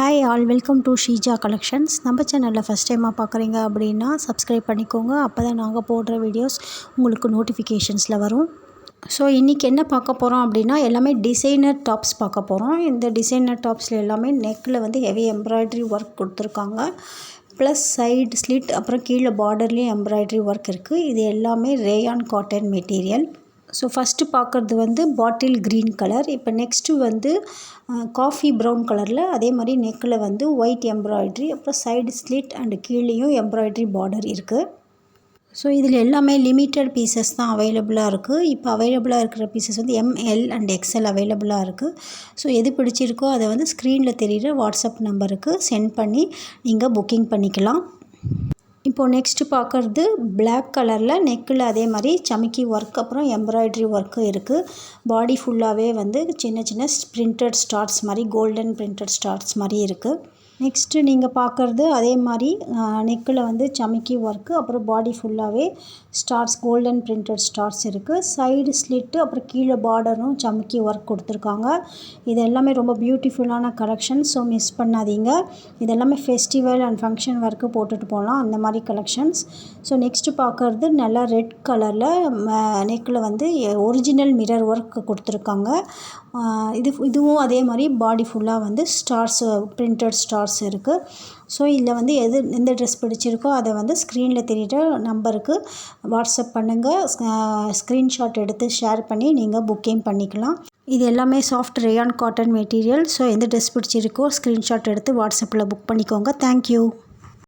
Hi all, welcome to Sheeja collections. நம்ம சேனலில் first டைமாக பார்க்குறீங்க அப்படின்னா சப்ஸ்கிரைப் பண்ணிக்கோங்க. அப்போ தான் நாங்கள் போடுற வீடியோஸ் உங்களுக்கு நோட்டிஃபிகேஷன்ஸில் வரும். ஸோ இன்றைக்கி என்ன பார்க்க போகிறோம் அப்படின்னா எல்லாமே டிசைனர் டாப்ஸ் பார்க்க போகிறோம். இந்த டிசைனர் டாப்ஸில் எல்லாமே நெக்கில் வந்து ஹெவி எம்ப்ராய்டரி ஒர்க் கொடுத்துருக்காங்க. ப்ளஸ் சைடு ஸ்லிட், அப்புறம் கீழே பார்டர்லேயும் எம்ப்ராய்டரி ஒர்க் இருக்குது. இது எல்லாமே rayon cotton material. So first பார்க்குறது வந்து பாட்டில் க்ரீன் கலர். இப்போ நெக்ஸ்ட்டு வந்து காஃபி ப்ரௌன் கலரில், அதே மாதிரி நெக்கில் வந்து ஒயிட் எம்ப்ராய்ட்ரி, அப்புறம் சைடு ஸ்லிட் அண்டு கீழேயும் எம்ப்ராய்ட்ரி பார்டர் இருக்குது. ஸோ இதில் எல்லாமே லிமிட்டட் பீசஸ் தான் அவைலபிளாக இருக்குது. இப்போ அவைலபிளாக இருக்கிற பீசஸ் வந்து எம்எல் அண்ட் எக்ஸ்எல் அவைலபிளாக இருக்குது. ஸோ எது பிடிச்சிருக்கோ அதை வந்து ஸ்க்ரீனில் தெரிகிற வாட்ஸ்அப் நம்பருக்கு சென்ட் பண்ணி நீங்கள் புக்கிங் பண்ணிக்கலாம். இப்போது நெக்ஸ்ட்டு பார்க்குறது பிளாக் கலரில் நெக்கில் அதே மாதிரி சமிக்கி ஒர்க், அப்புறம் எம்ப்ராய்ட்ரி ஒர்க்கு இருக்குது. பாடி ஃபுல்லாகவே வந்து சின்ன சின்ன பிரிண்டட் ஸ்டார்ஸ் மாதிரி, கோல்டன் பிரிண்டட் ஸ்டார்ஸ் மாதிரி இருக்குது. நெக்ஸ்ட்டு நீங்கள் பார்க்குறது அதே மாதிரி நெக்கில் வந்து சமிக்கி ஒர்க்கு, அப்புறம் பாடி ஃபுல்லாகவே ஸ்டார்ஸ், கோல்டன் பிரிண்டட் ஸ்டார்ஸ் இருக்குது. சைடு ஸ்லிட்டு, அப்புறம் கீழே பார்டரும் சமிக்கி ஒர்க் கொடுத்துருக்காங்க. இது எல்லாமே ரொம்ப பியூட்டிஃபுல்லான கலெக்ஷன். ஸோ மிஸ் பண்ணாதீங்க. இது எல்லாமே ஃபெஸ்டிவல் அண்ட் ஃபங்க்ஷன் ஒர்க்கு போட்டுட்டு போகலாம், அந்த மாதிரி கலெக்ஷன்ஸ். ஸோ நெக்ஸ்ட்டு பார்க்குறது நல்லா ரெட் கலரில் நெக்கில் வந்து ஒரிஜினல் மிரர் ஒர்க் கொடுத்துருக்காங்க. இதுவும் அதே மாதிரி பாடி ஃபுல்லாக வந்து ஸ்டார்ஸ், பிரிண்டட் ஸ்டார்ஸ் இருக்குது. ஸோ இதில் வந்து எந்த ட்ரெஸ் பிடிச்சிருக்கோ அதை வந்து ஸ்க்ரீனில் தெரிகிற நம்பருக்கு வாட்ஸ்அப் பண்ணுங்கள். ஸ்க்ரீன்ஷாட் எடுத்து ஷேர் பண்ணி நீங்கள் புக்கிங் பண்ணிக்கலாம். இது எல்லாமே soft rayon cotton material. So எந்த ட்ரெஸ் பிடிச்சிருக்கோ ஸ்க்ரீன்ஷாட் எடுத்து வாட்ஸ்அப்பில் புக் பண்ணிக்கோங்க. தேங்க்யூ.